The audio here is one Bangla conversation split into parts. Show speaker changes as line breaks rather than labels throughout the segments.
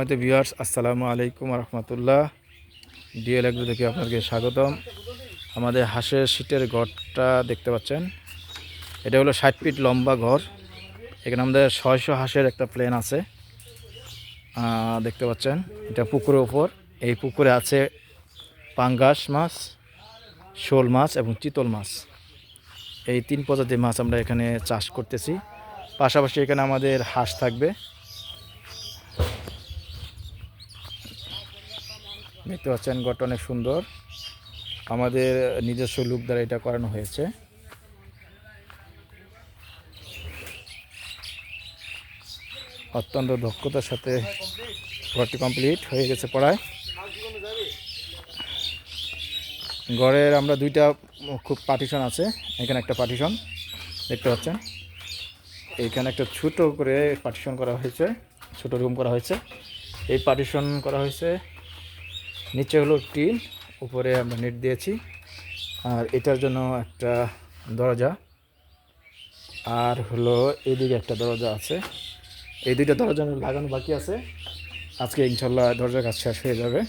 আমাদের ভিউয়ার্স আসসালামু আলাইকুম রহমতুল্লাহ। ডিএল এগ্রো থেকে আপনাকে স্বাগতম। আমাদের হাঁসের শীটের ঘরটা দেখতে পাচ্ছেন, এটা হলো 60 ফিট লম্বা ঘর। এখানে আমাদের 600 হাঁসের একটা প্লেন আছে, দেখতে পাচ্ছেন। এটা পুকুরের উপর। এই পুকুরে আছে পাঙ্গাস মাছ, শোল মাছ এবং চিতল মাছ। এই 3 প্রজাতির মাছ আমরা এখানে চাষ করতেছি। পাশাপাশি এখানে আমাদের হাঁস থাকবে, দেখতে পাচ্ছেন। ঘরটা অনেক সুন্দর, আমাদের নিজস্ব লোক দ্বারা এটা করানো হয়েছে। অত্যন্ত দক্ষতার সাথে ঘরটি কমপ্লিট হয়ে গেছে পড়ায়। ঘরের আমরা দুইটা খুব পার্টিশন আছে। এখানে একটা পার্টিশন দেখতে পাচ্ছেন, এইখানে একটা ছোট করে পার্টিশন করা হয়েছে, ছোট রুম করা হয়েছে। এই পার্টিশন করা হয়েছে, নিচে হলো টিন, উপরে আমরা নেট দিয়েছি। আর এটার জন্য একটা দরজা, আর হলো এদিকে একটা দরজা আছে। এই দুইটা দরজা লাগানো বাকি আছে, আজকে ইনশাল্লাহ দরজার কাজ শেষ হয়ে যাবে।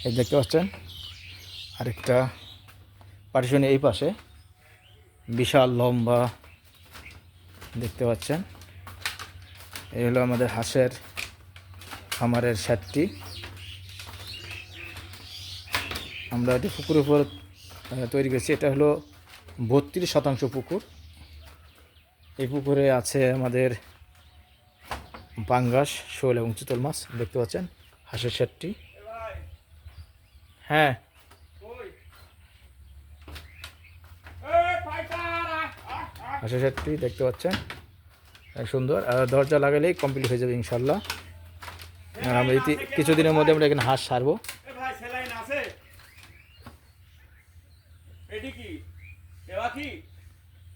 এই দেখতে পাচ্ছেন আরেকটা পার্টিশন এই পাশে, বিশাল লম্বা, দেখতে পাচ্ছেন। এই হলো আমাদের হাঁসের খামারের শেডটি। আমরা এটি পুকুরের উপর তৈরি করেছি। এটা হলো 32% পুকুর। এই পুকুরে আছে আমাদের পাঙ্গাস, শোল এবং চিতল মাছ, দেখতে পাচ্ছেন হাঁসের শেডটি। হ্যাঁ, হাঁসের শেডটি দেখতে পাচ্ছেন, সুন্দর। আর দরজা লাগালেই কমপ্লিট হয়ে যাবে ইনশাল্লাহ। আর আমরা কিছুদিনের মধ্যে আমরা এখানে হাঁস ছাড়বো।
এটি কি